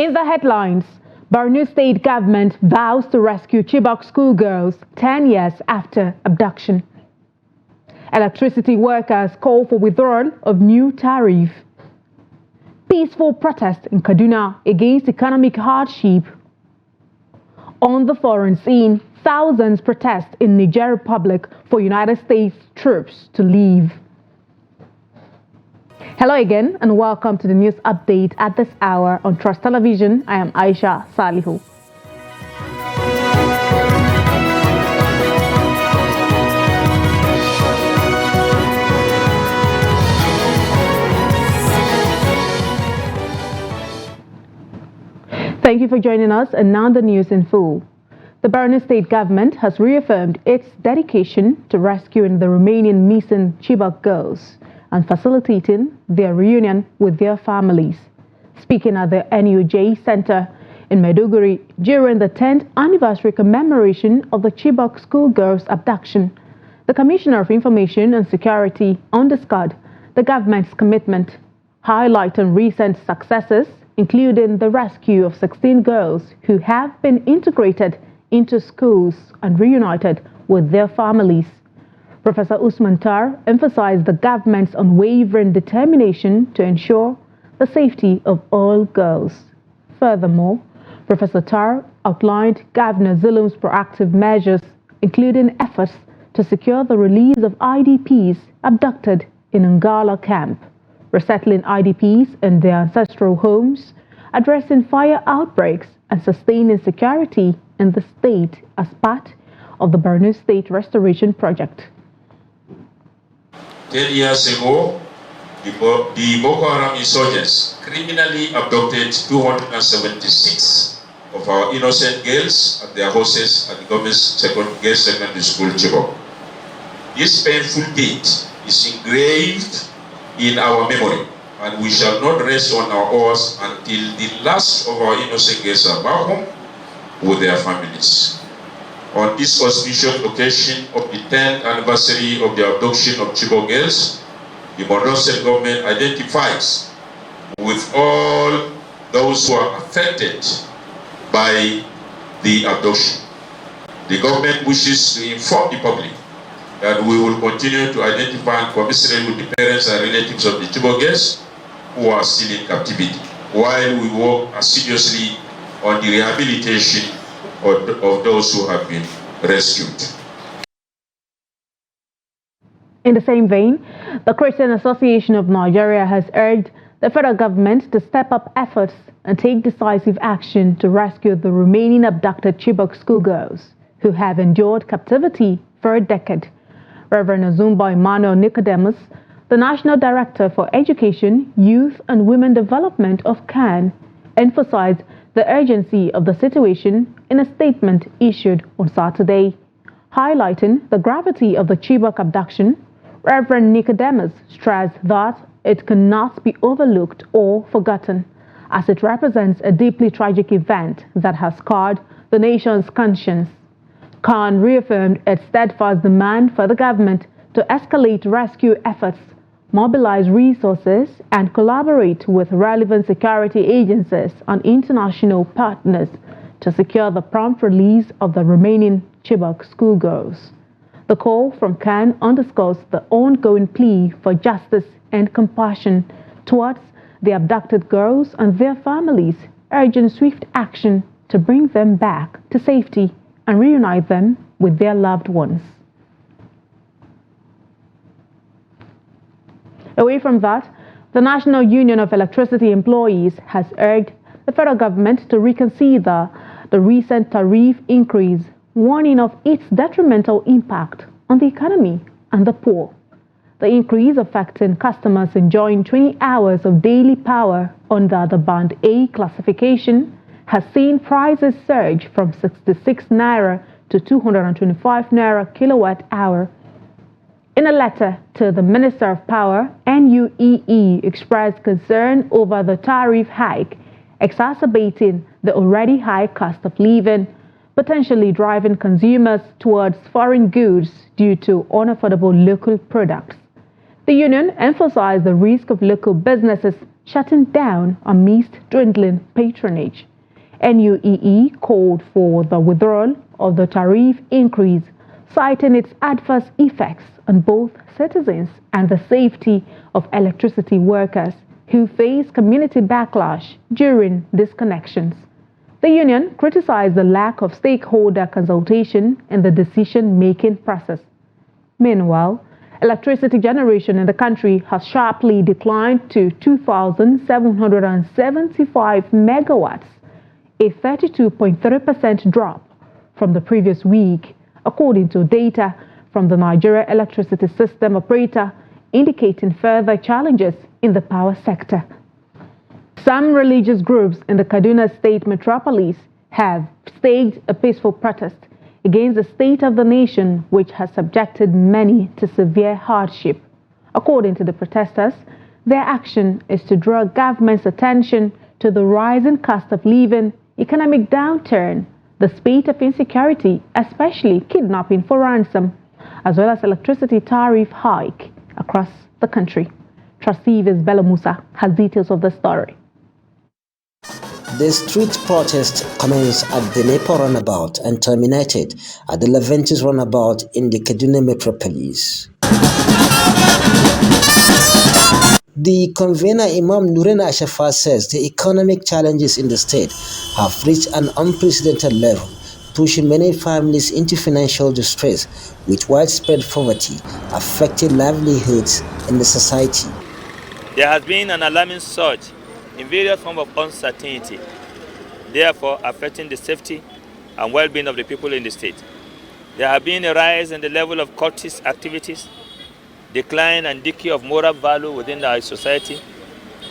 In the headlines, Borno state government vows to rescue Chibok schoolgirls 10 years after abduction. Electricity workers call for withdrawal of new tariff. Peaceful protest in Kaduna against economic hardship. On the foreign scene, thousands protest in Niger Republic for United States troops to leave. Hello again and welcome to the news update at this hour on Trust Television. I am Aisha Salihu. Thank you for joining us, and now the news in full. The Borno state government has reaffirmed its dedication to rescuing the remaining missing Chibok girls and facilitating their reunion with their families. Speaking at the NUJ Center in Maiduguri during the 10th anniversary commemoration of the Chibok schoolgirls' abduction, the Commissioner of Information and Security underscored the government's commitment, highlighting recent successes, including the rescue of 16 girls who have been integrated into schools and reunited with their families. Professor Usman Tar emphasized the government's unwavering determination to ensure the safety of all girls. Furthermore, Professor Tar outlined Governor Zulum's proactive measures, including efforts to secure the release of IDPs abducted in Ngala camp, resettling IDPs in their ancestral homes, addressing fire outbreaks, and sustaining security in the state as part of the Borno State Restoration Project. 10 years ago, the Boko Haram insurgents criminally abducted 276 of our innocent girls and their horses at the government's girls' secondary school, Chibok. This painful date is engraved in our memory, and we shall not rest on our oars until the last of our innocent girls are back home with their families. On this auspicious occasion of the 10th anniversary of the abduction of Chibok girls, the Borno State government identifies with all those who are affected by the abduction. The government wishes to inform the public that we will continue to identify and commiserate with the parents and relatives of the Chibok girls who are still in captivity, while we work assiduously on the rehabilitation of those who have been rescued. In the same vein, the Christian Association of Nigeria has urged the federal government to step up efforts and take decisive action to rescue the remaining abducted Chibok schoolgirls who have endured captivity for a decade. Reverend Azumba Emmanuel Nicodemus, the National Director for Education, Youth and Women Development of CAN, emphasized the urgency of the situation in a statement issued on Saturday. Highlighting the gravity of the Chibok abduction, Reverend Nicodemus stressed that it cannot be overlooked or forgotten, as it represents a deeply tragic event that has scarred the nation's conscience. Khan reaffirmed its steadfast demand for the government to escalate rescue efforts, mobilize resources, and collaborate with relevant security agencies and international partners to secure the prompt release of the remaining Chibok schoolgirls. The call from CAN underscores the ongoing plea for justice and compassion towards the abducted girls and their families, urging swift action to bring them back to safety and reunite them with their loved ones. Away from that, the National Union of Electricity Employees has urged the federal government to reconsider the recent tariff increase, warning of its detrimental impact on the economy and the poor. The increase affecting customers enjoying 20 hours of daily power under the Band A classification has seen prices surge from 66 naira to 225 naira kilowatt hour. In a letter to the Minister of Power, NUEE expressed concern over the tariff hike, exacerbating the already high cost of living, potentially driving consumers towards foreign goods due to unaffordable local products. The union emphasized the risk of local businesses shutting down amidst dwindling patronage. NUEE called for the withdrawal of the tariff increase, citing its adverse effects on both citizens and the safety of electricity workers who face community backlash during disconnections. The union criticized the lack of stakeholder consultation in the decision-making process. Meanwhile, electricity generation in the country has sharply declined to 2,775 megawatts, a 32.3% drop from the previous week, according to data from the Nigeria Electricity System Operator, indicating further challenges in the power sector. Some religious groups in the Kaduna State metropolis have staged a peaceful protest against the state of the nation, which has subjected many to severe hardship. According to the protesters, their action is to draw government's attention to the rising cost of living, economic downturn, the spate of insecurity, especially kidnapping for ransom, as well as electricity tariff hike across the country. Trustee Bello Musa has details of the story. The street protest commenced at the Nepo runabout and terminated at the Leventis runabout in the Kaduna metropolis. The convener Imam Nuren Ashafa says the economic challenges in the state have reached an unprecedented level, pushing many families into financial distress, with widespread poverty affecting livelihoods in the society. There has been an alarming surge in various forms of uncertainty, therefore affecting the safety and well-being of the people in the state. There have been a rise in the level of cultist activities, decline and decay of moral value within our society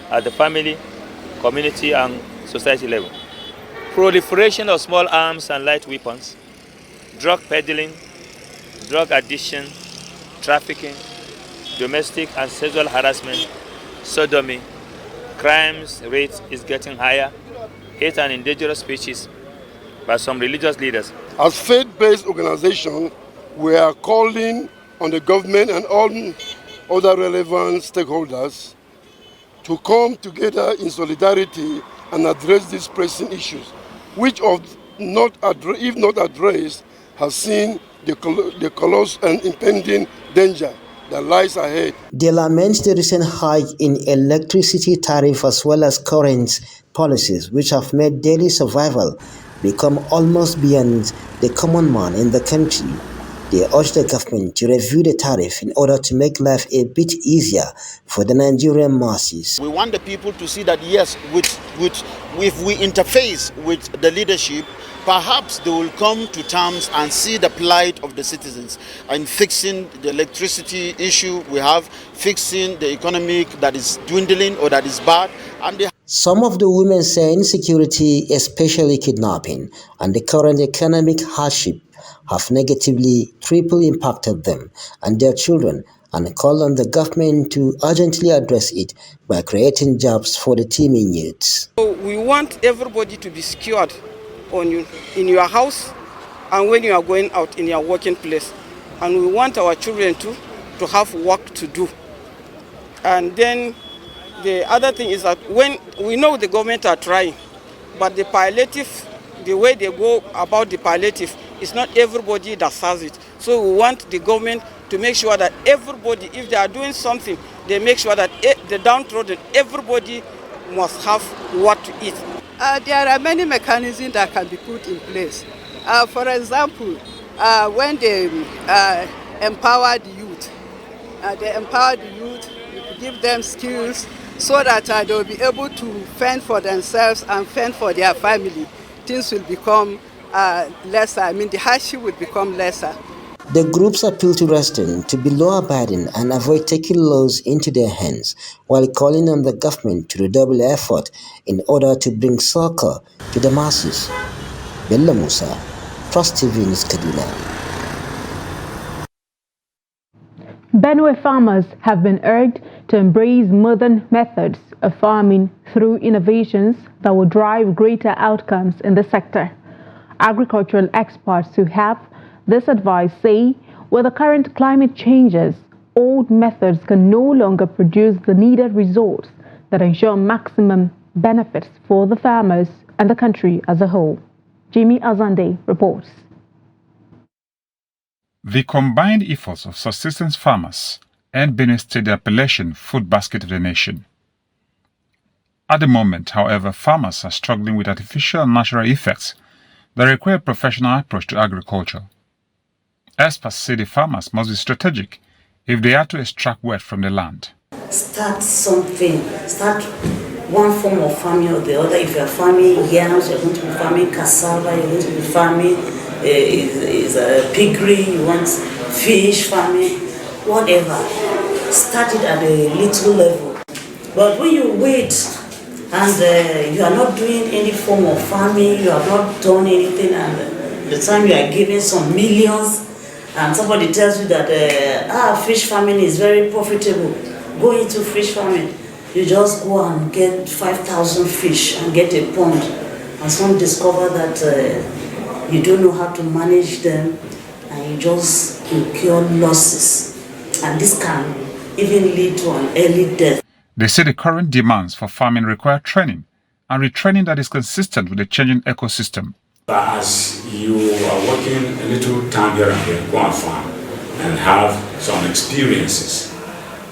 at the family, community and society level. Proliferation of small arms and light weapons, drug peddling, drug addiction, trafficking, domestic and sexual harassment, sodomy, crimes rate is getting higher, hate and endangered species by some religious leaders. As faith-based organization, we are calling on the government and all other relevant stakeholders to come together in solidarity and address these pressing issues, which if not addressed, has seen the colossal and impending danger that lies ahead. They lament the recent hike in electricity tariff as well as current policies which have made daily survival become almost beyond the common man in the country. They urge the government to review the tariff in order to make life a bit easier for the Nigerian masses. We want the people to see that yes, if we interface with the leadership, perhaps they will come to terms and see the plight of the citizens and fixing the electricity issue we have, fixing the economic that is dwindling or that is bad. And some of the women say insecurity, especially kidnapping, and the current economic hardship have negatively triple impacted them and their children, and call on the government to urgently address it by creating jobs for the teeming youths. So we want everybody to be secured in your house and when you are going out in your working place. And we want our children to have work to do. And then the other thing is that when we know the government are trying, but the palliative, the way they go about the palliative, it's not everybody that does it. So we want the government to make sure that everybody, if they are doing something, they make sure that the downtrodden, everybody must have what to eat. There are many mechanisms that can be put in place. For example, when they empower the youth, you give them skills so that they will be able to fend for themselves and fend for their family. Things will become lesser. I mean, the hardship will become lesser. The groups appeal to residents to be law-abiding and avoid taking laws into their hands, while calling on the government to redouble effort in order to bring succor to the masses. Bello Musa, Trust TV News, Kaduna. Benue farmers have been urged to embrace modern methods of farming through innovations that will drive greater outcomes in the sector. Agricultural experts who have this advice say with the current climate changes, old methods can no longer produce the needed results that ensure maximum benefits for the farmers and the country as a whole. Jimmy Azande reports. The combined efforts of subsistence farmers earned Benue State the appellation food basket of the nation. At the moment, however, farmers are struggling with artificial and natural effects that require a professional approach to agriculture. Experts say the farmers must be strategic if they are to extract wealth from the land. Start something. Start one form of farming or the other. If you are farming yams, you're going to be farming cassava, you're going to be farming a piggery, you want fish farming, whatever. Start it at a little level. But when you wait and you are not doing any form of farming, you have not done anything, and the time you are giving some millions, and somebody tells you that fish farming is very profitable, go into fish farming. You just go and get 5,000 fish and get a pond, and some discover that you don't know how to manage them, and you just incur losses, and this can even lead to an early death. They say the current demands for farming require training and retraining that is consistent with the changing ecosystem. As you are working a little time here and there, go and farm and have some experiences.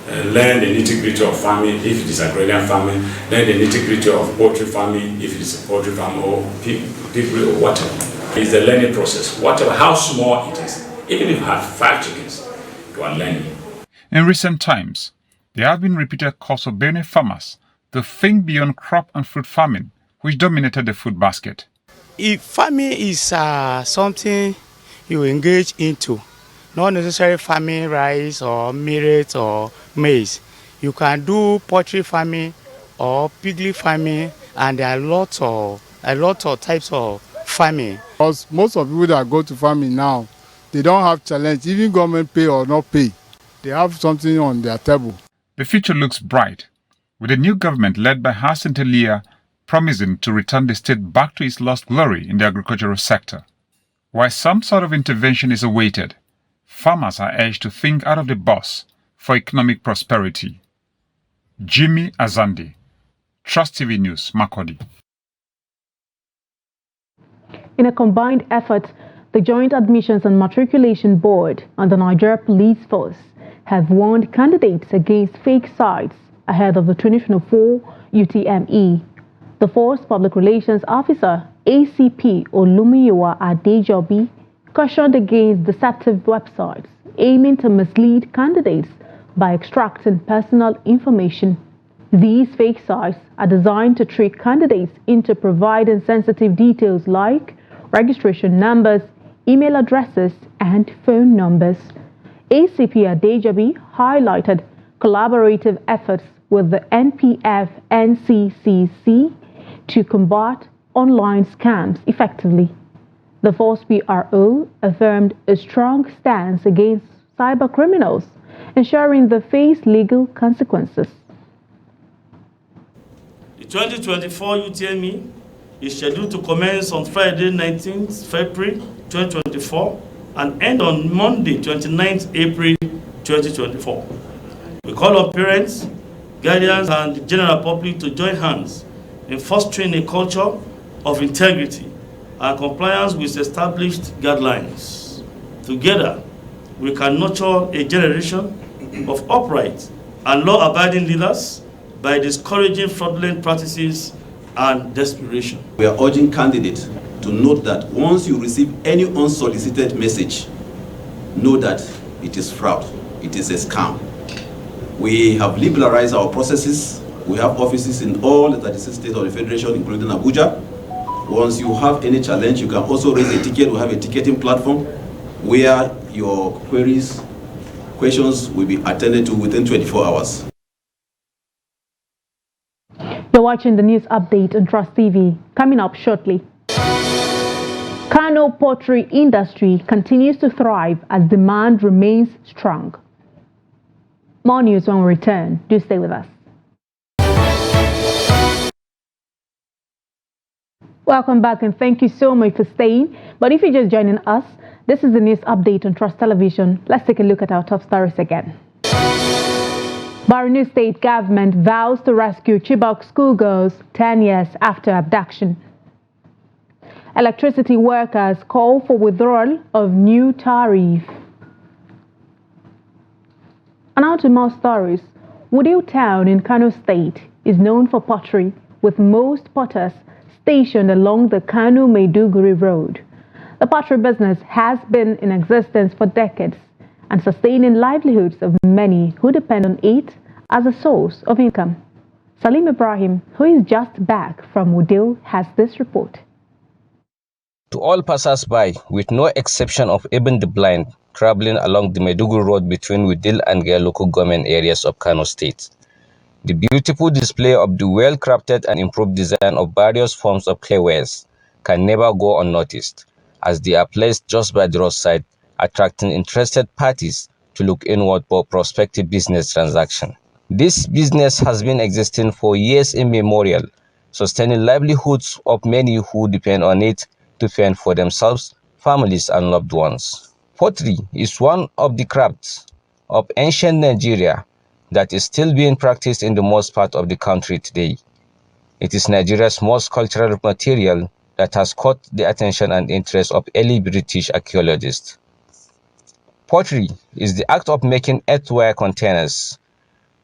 Learn the nitty-gritty of farming if it is agrarian farming, learn the nitty-gritty of poultry farming if it is a poultry farm, or piggery or whatever. It's the learning process, whatever, how small it is. Even if you have 5 chickens, you are learning. In recent times, there have been repeated calls for Benue farmers to think beyond crop and fruit farming, which dominated the food basket. If farming is something you engage into, not necessarily farming rice or millet or maize. You can do poultry farming or piggery farming, and there are a lot of types of farming. Because most of the people that go to farming now, they don't have challenge, even government pay or not pay. They have something on their table. The future looks bright, with a new government led by Hassan Talia promising to return the state back to its lost glory in the agricultural sector. While some sort of intervention is awaited, farmers are urged to think out of the box for economic prosperity. Jimmy Azandi, Trust TV News, Makurdi. In a combined effort, the Joint Admissions and Matriculation Board and the Nigeria Police Force have warned candidates against fake sites ahead of the 2024 UTME. The Force Public Relations Officer, ACP Olumiyiwa Adejobi, cautioned against deceptive websites aiming to mislead candidates by extracting personal information. These fake sites are designed to trick candidates into providing sensitive details like registration numbers, email addresses, and phone numbers. ACP Adejobi highlighted collaborative efforts with the NPF-NCCC to combat online scams effectively. The Force PRO affirmed a strong stance against cyber criminals, ensuring they face legal consequences. The 2024 UTME is scheduled to commence on Friday, 19th February 2024 and end on Monday, 29th April 2024. We call on parents, guardians, and the general public to join hands in fostering a culture of integrity and compliance with established guidelines. Together, we can nurture a generation of upright and law-abiding leaders by discouraging fraudulent practices and desperation. We are urging candidates to note that once you receive any unsolicited message, know that it is fraud, it is a scam. We have liberalized our processes. We have offices in all the 36 states of the Federation, including Abuja. Once you have any challenge, you can also raise a ticket. We have a ticketing platform where your questions will be attended to within 24 hours. You're watching the news update on Trust TV. Coming up shortly. Kano poultry industry continues to thrive as demand remains strong. More news when we return. Do stay with us. Welcome back and thank you so much for staying. But if you're just joining us, this is the news update on Trust Television. Let's take a look at our top stories again. Borno state government vows to rescue Chibok schoolgirls 10 years after abduction. Electricity workers call for withdrawal of new tariff. And now to more stories. Wudil town in Kano State is known for pottery, with most potters stationed along the Kano-Maiduguri road. The pottery business has been in existence for decades and sustaining livelihoods of many who depend on it as a source of income. Salim Ibrahim, who is just back from Wudil, has this report. To all passers-by, with no exception of even the blind, traveling along the Maiduguri road between Wudil and Gaya local government areas of Kano State, the beautiful display of the well-crafted and improved design of various forms of claywares can never go unnoticed, as they are placed just by the roadside, attracting interested parties to look inward for prospective business transaction. This business has been existing for years immemorial, sustaining livelihoods of many who depend on it to fend for themselves, families, and loved ones. Pottery is one of the crafts of ancient Nigeria that is still being practiced in the most part of the country today. It is Nigeria's most cultural material that has caught the attention and interest of early British archaeologists. Pottery is the act of making earthenware containers.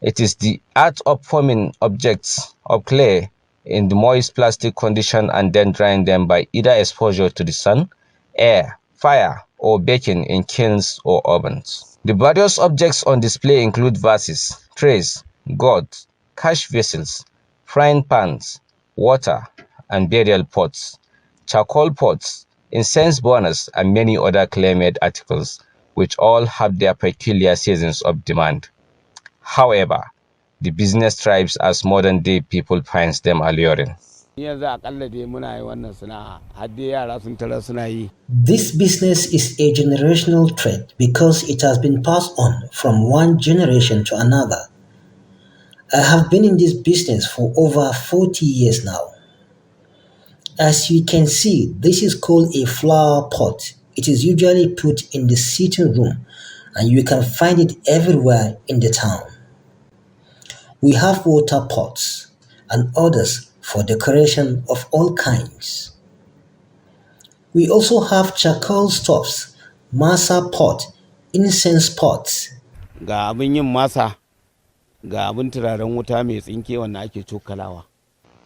It is the art of forming objects of clay in the moist plastic condition and then drying them by either exposure to the sun, air, fire, or baking in kilns or ovens. The various objects on display include vases, trays, gourds, cash vessels, frying pans, water and burial pots, charcoal pots, incense burners, and many other clay-made articles, which all have their peculiar seasons of demand. However, the business thrives as modern-day people find them alluring. This business is a generational trait because it has been passed on from one generation to another. I have been in this business for over 40 years now. As you can see, this is called a flower pot. It is usually put in the sitting room and you can find it everywhere in the town. We have water pots and others for decoration of all kinds. We also have charcoal stoves, masa pot, incense pots.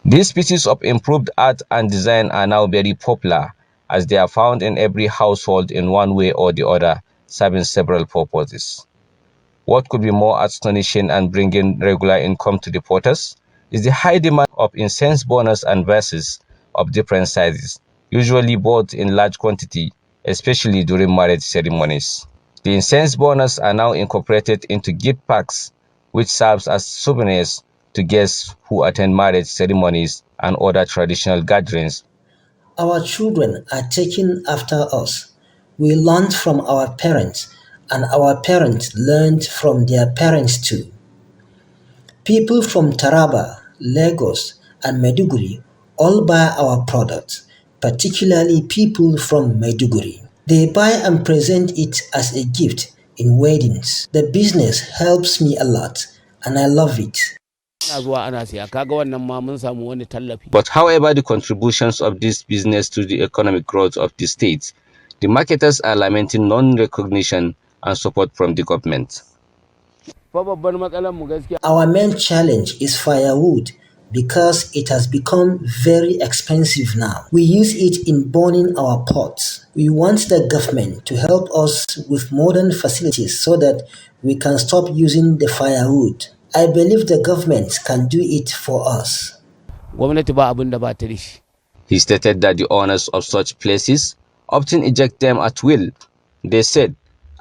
These pieces of improved art and design are now very popular, as they are found in every household in one way or the other, serving several purposes. What could be more astonishing and bringing regular income to the potters is the high demand of incense burners and vases of different sizes, usually bought in large quantity, especially during marriage ceremonies. The incense burners are now incorporated into gift packs, which serves as souvenirs to guests who attend marriage ceremonies and other traditional gatherings. Our children are taking after us. We learned from our parents, and our parents learned from their parents too. People from Taraba, Lagos, and Maiduguri all buy our products, particularly people from Maiduguri. They buy and present it as a gift in weddings. The business helps me a lot, and I love it. But however the contributions of this business to the economic growth of the state, the marketers are lamenting non-recognition and support from the government. Our main challenge is firewood because it has become very expensive now. We use it in burning our pots. We want the government to help us with modern facilities so that we can stop using the firewood. I believe the government can do it for us. He stated that the owners of such places often eject them at will. They said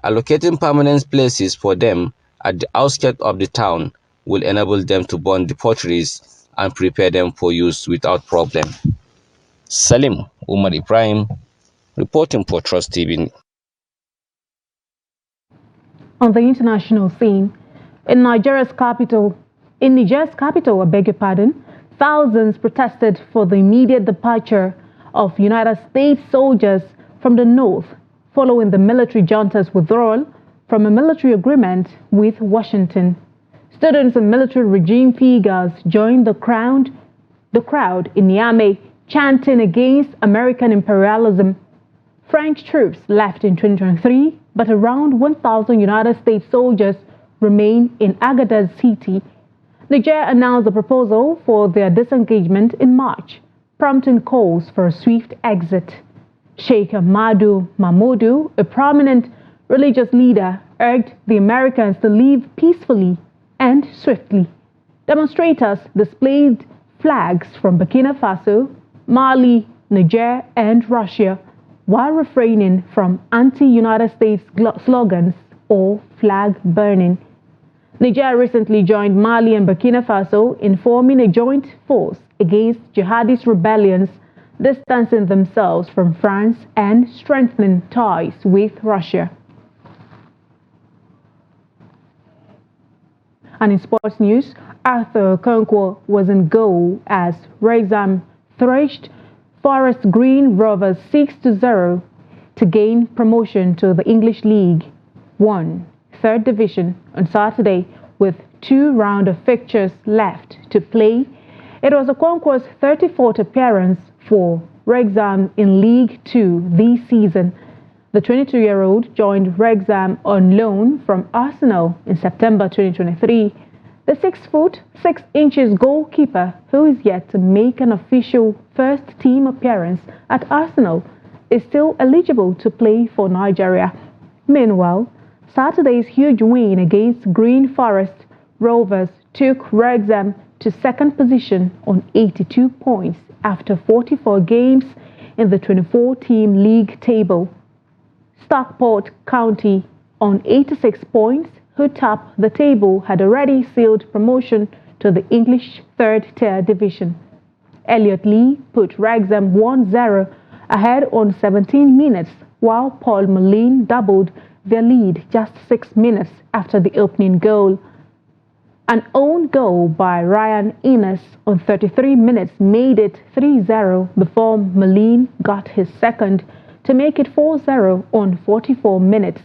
allocating permanent places for them at the outskirts of the town will enable them to burn the potteries and prepare them for use without problem. Salim Umar Ibrahim, reporting for Trust TV. On the international scene, in Niger's capital, thousands protested for the immediate departure of United States soldiers from the north following the military junta's withdrawal from a military agreement with Washington. Students and military regime figures joined the crowd in Niamey, chanting against American imperialism. French troops left in 2023, but around 1,000 United States soldiers remain in Agadez city. Niger announced a proposal for their disengagement in March, prompting calls for a swift exit. Sheikh Ahmadu Mahmoudou, a prominent religious leader, urged the Americans to leave peacefully and swiftly. Demonstrators displayed flags from Burkina Faso, Mali, Niger, and Russia, while refraining from anti-United States slogans or flag burning. Niger recently joined Mali and Burkina Faso in forming a joint force against jihadist rebellions, distancing themselves from France and strengthening ties with Russia. And in sports news, Arthur Konkwo was in goal as Wrexham thrashed Forest Green Rovers 6-0 to gain promotion to the English League One, Third Division on Saturday with 2 rounds of fixtures left to play. It was Okonkwo's 34th appearance for Wrexham in League Two this season. The 22-year-old joined Wrexham on loan from Arsenal in September 2023. The 6'6" goalkeeper, who is yet to make an official first-team appearance at Arsenal, is still eligible to play for Nigeria. Meanwhile, Saturday's huge win against Green Forest Rovers took Wrexham to second position on 82 points after 44 games in the 24-team league table. Stockport County, on 86 points, who topped the table, had already sealed promotion to the English third-tier division. Elliot Lee put Wrexham 1-0 ahead on 17 minutes, while Paul Moline doubled their lead just 6 minutes after the opening goal. An own goal by Ryan Innes on 33 minutes made it 3-0 before Moline got his second to make it 4-0 on 44 minutes.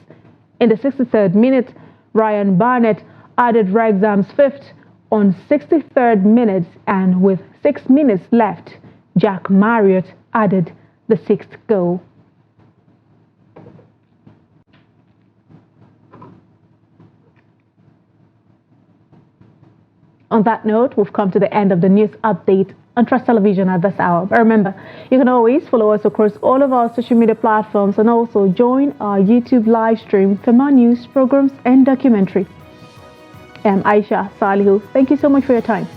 In the 63rd minute, Ryan Barnett added Wrexham's fifth on 63rd minute, and with 6 minutes left, Jack Marriott added the 6th goal. On that note, we've come to the end of the news update on Trust Television at this hour. But remember, you can always follow us across all of our social media platforms and also join our YouTube live stream for more news, programs, and documentary. I'm Aisha Salihu. Thank you so much for your time.